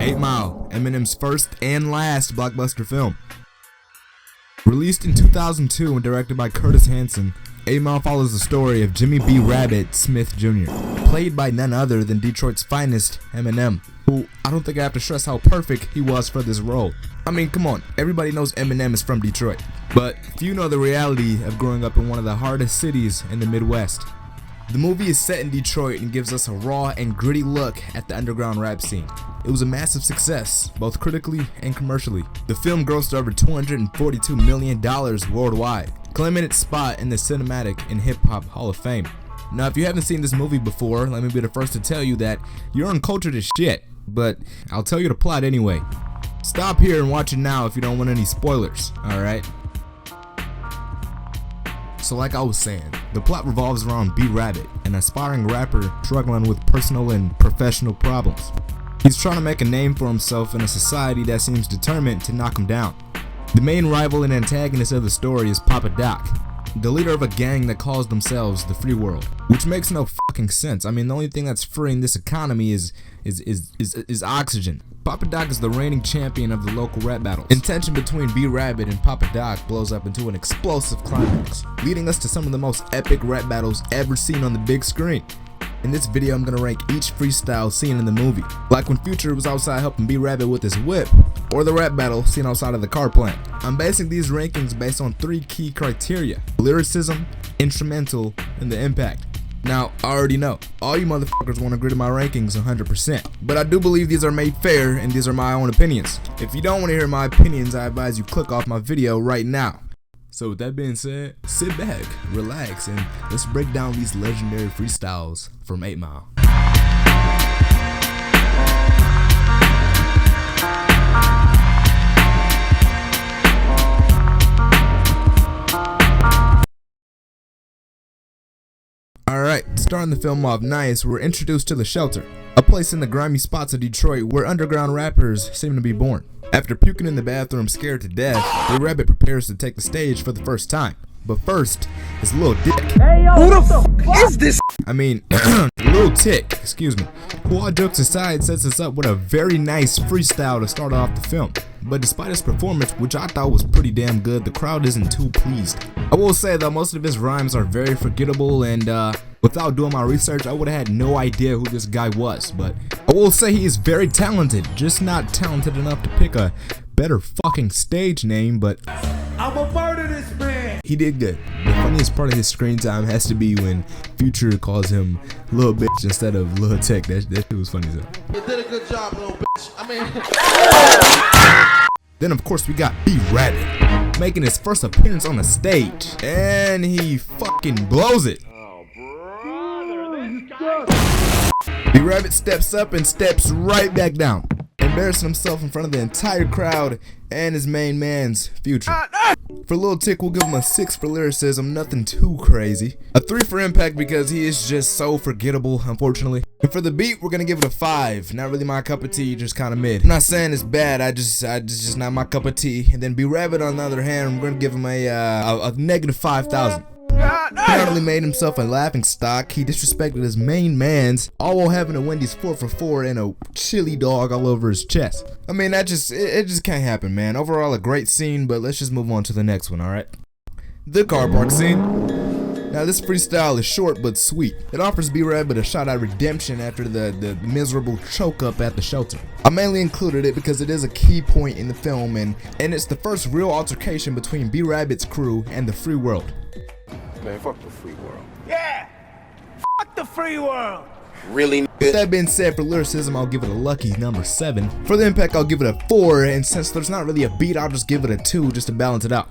8 Mile, Eminem's first and last blockbuster film. Released in 2002 and directed by Curtis Hanson, 8 Mile follows the story of Jimmy B. Rabbit Smith Jr., played by none other than Detroit's finest, Eminem, who I don't think I have to stress how perfect he was for this role. I mean, come on, everybody knows Eminem is from Detroit, but few know the reality of growing up in one of the hardest cities in the Midwest. The movie is set in Detroit and gives us a raw and gritty look at the underground rap scene. It was a massive success, both critically and commercially. The film grossed over $242 million worldwide, claiming its spot in the Cinematic and Hip Hop Hall of Fame. Now, if you haven't seen this movie before, let me be the first to tell you that you're uncultured as shit, but I'll tell you the plot anyway. Stop here and watch it now if you don't want any spoilers, alright? So like I was saying, the plot revolves around B Rabbit, an aspiring rapper struggling with personal and professional problems. He's trying to make a name for himself in a society that seems determined to knock him down. The main rival and antagonist of the story is Papa Doc, the leader of a gang that calls themselves the Free World, which makes no fucking sense. I mean, the only thing that's free in this economy is oxygen. Papa Doc is the reigning champion of the local rap battles, and tension between B Rabbit and Papa Doc blows up into an explosive climax, leading us to some of the most epic rap battles ever seen on the big screen. In this video, I'm gonna rank each freestyle scene in the movie, like when Future was outside helping B Rabbit with his whip, or the rap battle seen outside of the car plant. I'm basing these rankings based on 3 key criteria: lyricism, instrumental, and the impact. Now, I already know, all you motherfuckers want to agree to my rankings 100%, but I do believe these are made fair and these are my own opinions. If you don't want to hear my opinions, I advise you click off my video right now. So with that being said, sit back, relax, and let's break down these legendary freestyles from 8 Mile. Alright, starting the film off nice, we're introduced to the Shelter, a place in the grimy spots of Detroit where underground rappers seem to be born. After puking in the bathroom scared to death, the Rabbit prepares to take the stage for the first time. But first, his little dick. Hey, yo, who the fuck is this? I mean, Lil Tick, excuse me, who all jokes aside sets us up with a very nice freestyle to start off the film. But despite his performance, which I thought was pretty damn good, the crowd isn't too pleased. I will say though, most of his rhymes are very forgettable, and without doing my research, I would have had no idea who this guy was. But I will say he is very talented, just not talented enough to pick a better fucking stage name, but I'ma murder this man. He did good. The funniest part of his screen time has to be when Future calls him Lil Bitch instead of Lil Tech. That shit was funny as hell. You did a good job, little bitch. I mean... Then of course we got B Rabbit making his first appearance on the stage, and he fucking blows it. Oh, brother, this guy... B Rabbit steps up and steps right back down, embarrassing himself in front of the entire crowd and his main man's Future. For Lil Tick, we'll give him a 6 for lyricism, nothing too crazy. A 3 for impact because he is just so forgettable, unfortunately. And for the beat, we're gonna give it a 5. Not really my cup of tea, just kind of mid. I'm not saying it's bad, I just not my cup of tea. And then B Rabbit, on the other hand, we're gonna give him a negative 5,000. He not only made himself a laughing stock, he disrespected his main mans, all while having a Wendy's 4 for 4 and a chili dog all over his chest. I mean, it just can't happen, man. Overall, a great scene, but let's just move on to the next one, alright? The car park scene. Now, this freestyle is short but sweet. It offers B Rabbit a shot at redemption after the miserable choke up at the Shelter. I mainly included it because it is a key point in the film, and it's the first real altercation between B Rabbit's crew and the Free World. Man, fuck the free world. Yeah! Fuck the free world! Really? With that being said, for lyricism, I'll give it a lucky number 7. For the impact, I'll give it a 4, and since there's not really a beat, I'll just give it a 2 just to balance it out.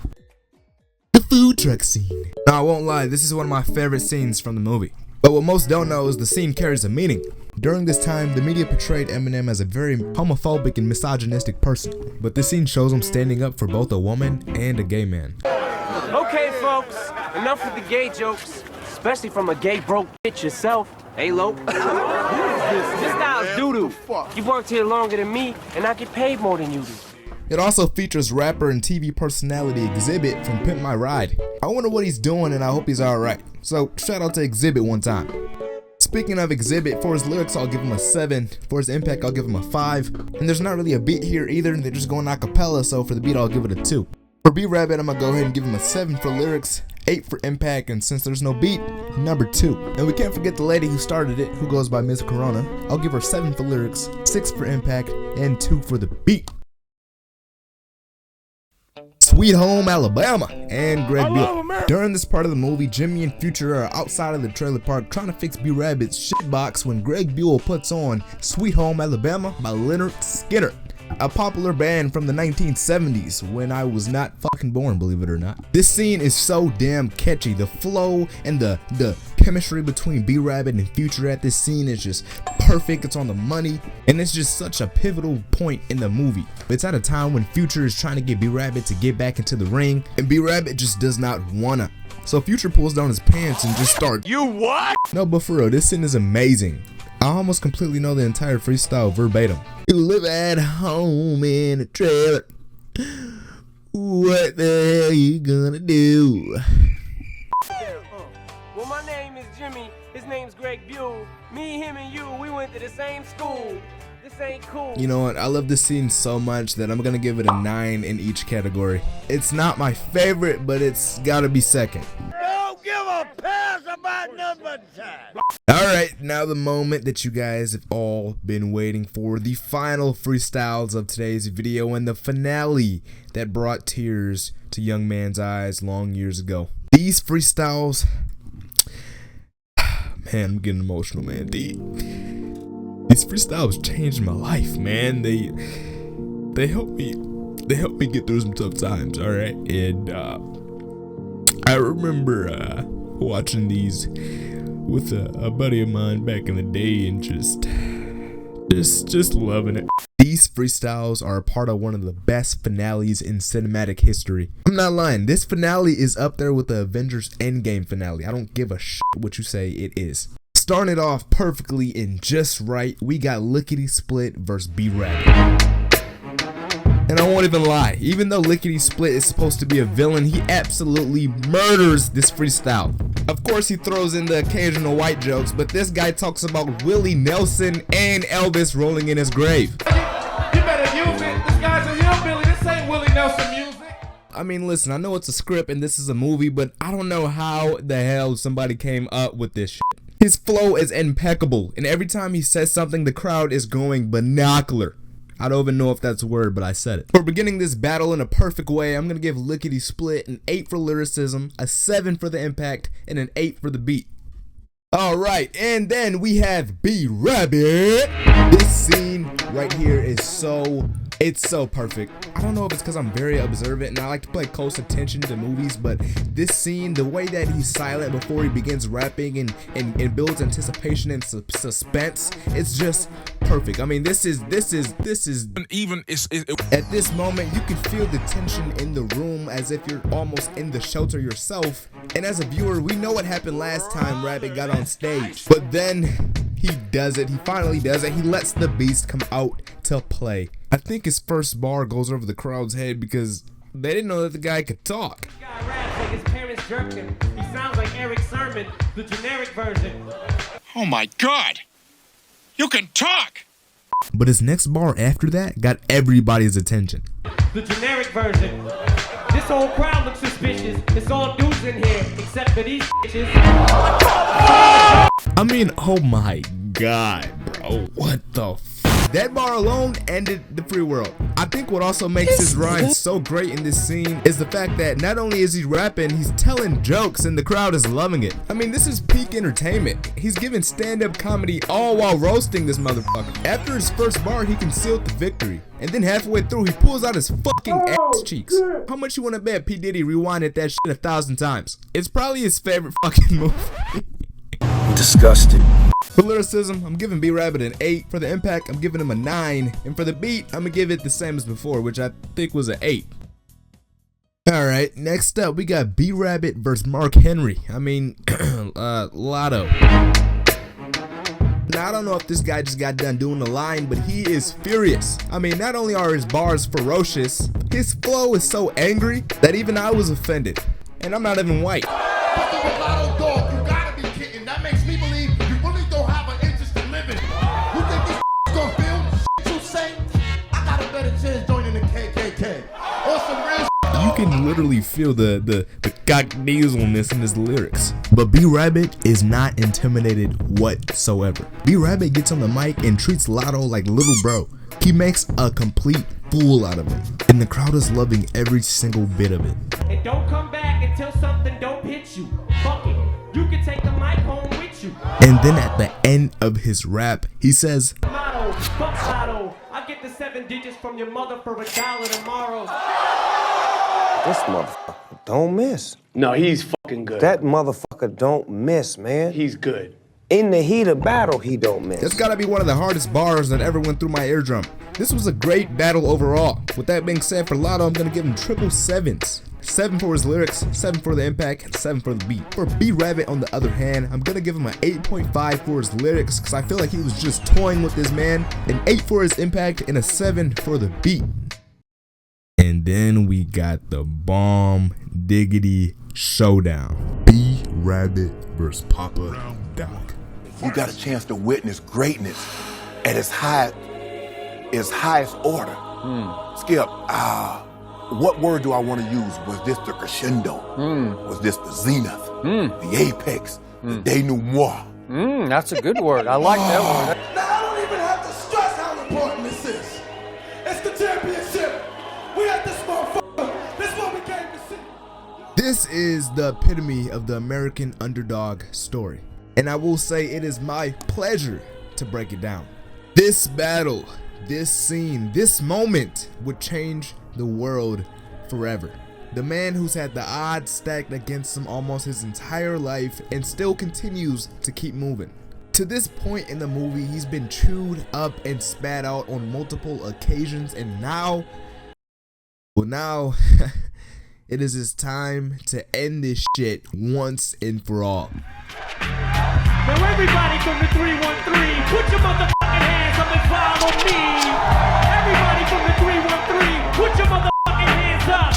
The food truck scene. Now, I won't lie, this is one of my favorite scenes from the movie. But what most don't know is the scene carries a meaning. During this time, the media portrayed Eminem as a very homophobic and misogynistic person. But this scene shows him standing up for both a woman and a gay man. Okay, folks, enough with the gay jokes, especially from a gay broke bitch yourself. Hey, Lo. This style's doo-doo. You've worked here longer than me, and I get paid more than you do. It also features rapper and TV personality Exhibit from Pimp My Ride. I wonder what he's doing, and I hope he's alright. So, shout out to Exhibit one time. Speaking of Exhibit, for his lyrics I'll give him a 7, for his impact I'll give him a 5, and there's not really a beat here either, they're just going a cappella, so for the beat I'll give it a 2. For B-Rabbit, I'm gonna go ahead and give him a 7 for lyrics, 8 for impact, and since there's no beat, number 2. And we can't forget the lady who started it, who goes by Ms. Corona. I'll give her 7 for lyrics, 6 for impact, and 2 for the beat. Sweet Home Alabama and Greg Beale. During this part of the movie, Jimmy and Future are outside of the trailer park trying to fix B-Rabbit's shitbox when Greg Beale puts on Sweet Home Alabama by Leonard Skinner, a popular band from the 1970s when I was not fucking born, believe it or not. This scene is so damn catchy. The flow and the chemistry between B-Rabbit and Future at this scene is just perfect. It's on the money, and it's just such a pivotal point in the movie. It's at a time when Future is trying to get B-Rabbit to get back into the ring, and B-Rabbit just does not wanna. So Future pulls down his pants and just starts. You what? No, but for real, this scene is amazing. I almost completely know the entire freestyle verbatim. You live at home in a trailer. What the hell you gonna do? Well, my name is Jimmy. His name's Greg Beale. Me, him, and you, we went to the same school. This ain't cool. You know what? I love this scene so much that I'm gonna give it a 9 in each category. It's not my favorite, but it's gotta be second. Don't give a pass about number time. Alright, now the moment that you guys have all been waiting for. The final freestyles of today's video and the finale that brought tears to young man's eyes long years ago. These freestyles, man, I'm getting emotional, man. These freestyles changed my life, man. They helped me get through some tough times, alright? And I remember watching these with a buddy of mine back in the day and just loving it. These freestyles are a part of one of the best finales in cinematic history. I'm not lying, this finale is up there with the Avengers Endgame finale. I don't give a shit what you say it is. Starting it off perfectly and just right, we got Lickety Split versus B-Rabbit. And I won't even lie, even though Lickety Split is supposed to be a villain, he absolutely murders this freestyle. Of course he throws in the occasional white jokes, but this guy talks about Willie Nelson and Elvis rolling in his grave. You better use it. This guy's a hillbilly. This ain't Willie Nelson music. I mean, listen, I know it's a script and this is a movie, but I don't know how the hell somebody came up with this shit. His flow is impeccable, and every time he says something, the crowd is going binocular. I don't even know if that's a word, but I said it. For beginning this battle in a perfect way, I'm gonna give Lickety Split an 8 for lyricism, a 7 for the impact, and an 8 for the beat. Alright, and then we have B-Rabbit. This scene right here is it's so perfect. I don't know if it's because I'm very observant and I like to pay close attention to movies, but this scene, the way that he's silent before he begins rapping and builds anticipation and suspense, it's just perfect. I mean, this is even at this moment you can feel the tension in the room as if you're almost in the shelter yourself. And as a viewer, we know what happened last time Rabbit got on stage, but then he does it. He finally does it. He lets the beast come out to play. I think his first bar goes over the crowd's head because they didn't know that the guy could talk. This guy raps like his parents jerked him. He sounds like Eric Sermon, the generic version. Oh my God! You can talk! But his next bar after that got everybody's attention. The generic version. This whole crowd looks suspicious. It's all dudes in here, except for these bitches. I mean, oh my God, bro. What the f? That bar alone ended the free world. I think what also makes his rhymes so great in this scene is the fact that not only is he rapping, he's telling jokes and the crowd is loving it. I mean, this is peak entertainment. He's giving stand-up comedy all while roasting this motherfucker. After his first bar, he concealed the victory. And then halfway through, he pulls out his fucking ass cheeks. How much you wanna bet P. Diddy rewinded that shit 1,000 times? It's probably his favorite fucking movie. Disgusting. For lyricism, I'm giving B-Rabbit an 8. For the impact, I'm giving him a 9. And for the beat, I'm gonna give it the same as before, which I think was an 8. Alright, next up, we got B-Rabbit versus Mark Henry. I mean, Lotto. Now, I don't know if this guy just got done doing the line, but he is furious. I mean, not only are his bars ferocious, his flow is so angry that even I was offended. And I'm not even white. Lotto dog, you gotta be kidding. That makes me believe you really don't a better chance joining the KKK. Or some real You can literally feel the cockneaselness in his lyrics. But B-Rabbit is not intimidated whatsoever. B-Rabbit gets on the mic and treats Lotto like little bro. He makes a complete fool out of him, and the crowd is loving every single bit of it. And don't come back until something don't hit you. Fuck it. You can take the mic home with you. And then at the end of his rap, he says, Lotto, fuck Lotto. I'll get the 7 digits from your mother for $1 tomorrow. This motherfucker don't miss. No, he's fucking good. That motherfucker don't miss, man. He's good. In the heat of battle, he don't miss. that's gotta be one of the hardest bars that ever went through my eardrum. This was a great battle overall. With that being said, for Lotto, I'm gonna give him triple 7s. 7 for his lyrics, 7 for the impact, and 7 for the beat. For B-Rabbit, on the other hand, I'm gonna give him an 8.5 for his lyrics, because I feel like he was just toying with this man, an 8 for his impact, and a 7 for the beat. And then we got the bomb diggity showdown. B-Rabbit versus Papa Doc. You got a chance to witness greatness at its highest order. Skip, what word do I want to use? Was this the crescendo? Was this the zenith? The apex? The denouement? That's a good word. I like that word. Now, I don't even have to stress how important this is. It's the championship. We at this motherfucker. This is what we came to see. This is the epitome of the American underdog story. And I will say it is my pleasure to break it down. This battle, this scene, this moment would change the world forever. The man who's had the odds stacked against him almost his entire life and still continues to keep moving. To this point in the movie, he's been chewed up and spat out on multiple occasions, and now it is his time to end this shit once and for all. Now everybody from the 313, put your motherfucking hands up and follow me. Everybody from the 313, put your motherfucking hands up.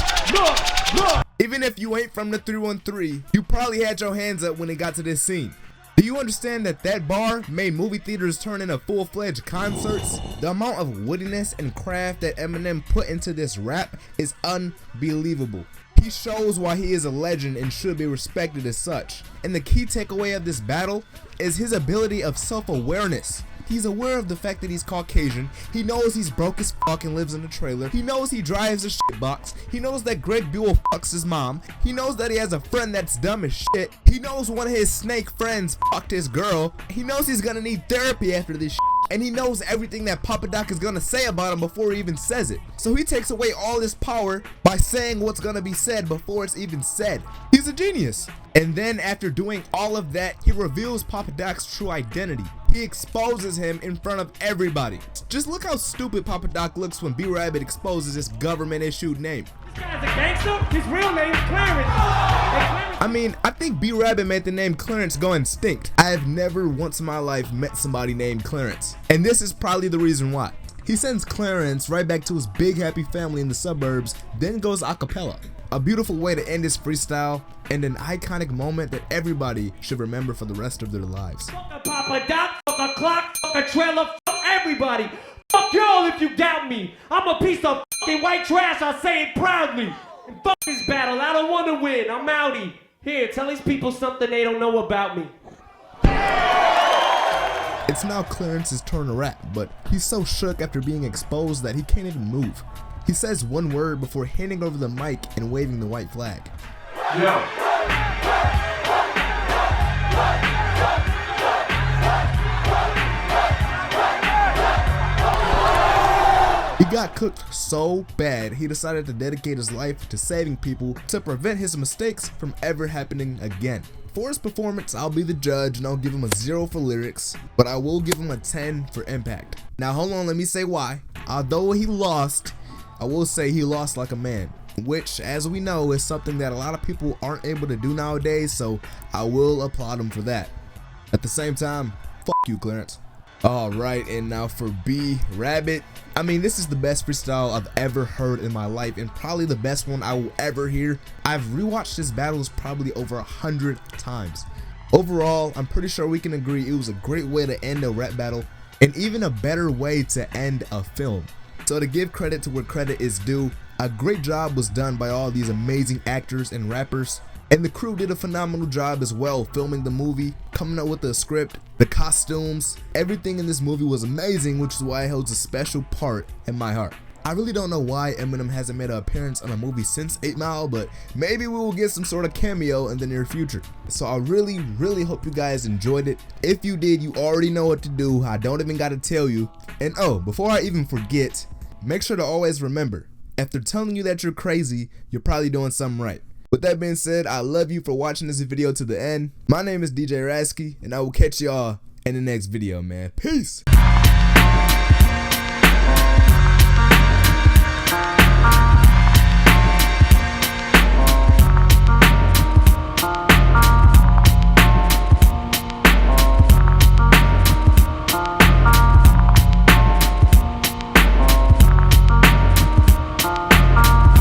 Look. Even if you ain't from the 313, you probably had your hands up when it got to this scene. Do you understand that that bar made movie theaters turn into full-fledged concerts? The amount of woodiness and craft that Eminem put into this rap is unbelievable. He shows why he is a legend and should be respected as such. And the key takeaway of this battle is his ability of self-awareness. He's aware of the fact that he's Caucasian. He knows he's broke as fuck and lives in a trailer. He knows he drives a shit box. He knows that Greg Buell fucks his mom. He knows that he has a friend that's dumb as shit. He knows one of his snake friends fucked his girl. He knows he's gonna need therapy after this shit. And he knows everything that Papa Doc is gonna say about him before he even says it. So he takes away all this power by saying what's gonna be said before it's even said. He's a genius. And then after doing all of that, he reveals Papa Doc's true identity. He exposes him in front of everybody. Just look how stupid Papa Doc looks when B-Rabbit exposes his government-issued name. This guy's a gangster. His real name is Clarence. I mean, I think B-Rabbit made the name Clarence go extinct. I have never once in my life met somebody named Clarence. And this is probably the reason why. He sends Clarence right back to his big happy family in the suburbs, then goes a cappella. A beautiful way to end his freestyle, and an iconic moment that everybody should remember for the rest of their lives. Fuck a Papa Doc, fuck a clock, fuck a trailer, fuck everybody. Fuck y'all if you doubt me. I'm a piece of fucking white trash, I say it proudly. And fuck this battle, I don't want to win, I'm outie. Here, tell these people something they don't know about me. It's now Clarence's turn to rap, but he's so shook after being exposed that he can't even move. He says one word before handing over the mic and waving the white flag. Yo. He got cooked so bad, he decided to dedicate his life to saving people to prevent his mistakes from ever happening again. For his performance, I'll be the judge and I'll give him a 0 for lyrics, but I will give him a 10 for impact. Now hold on, let me say why. Although he lost, I will say he lost like a man, which, as we know, is something that a lot of people aren't able to do nowadays, so I will applaud him for that. At the same time, fuck you, Clarence. Alright, and now for B-Rabbit. I mean, this is the best freestyle I've ever heard in my life, and probably the best one I will ever hear. I've rewatched his battles probably over 100 times. Overall, I'm pretty sure we can agree it was a great way to end a rap battle, and even a better way to end a film. So to give credit to where credit is due, a great job was done by all these amazing actors and rappers. And the crew did a phenomenal job as well, filming the movie, coming up with the script, the costumes. Everything in this movie was amazing, which is why it holds a special part in my heart. I really don't know why Eminem hasn't made an appearance on a movie since 8 Mile, but maybe we will get some sort of cameo in the near future. So I really hope you guys enjoyed it. If you did, you already know what to do. I don't even gotta tell you. And oh, before I even forget, make sure to always remember, if they're telling you that you're crazy, you're probably doing something right. With that being said, I love you for watching this video to the end. My name is DJ Rasky, and I will catch y'all in the next video, man. Peace!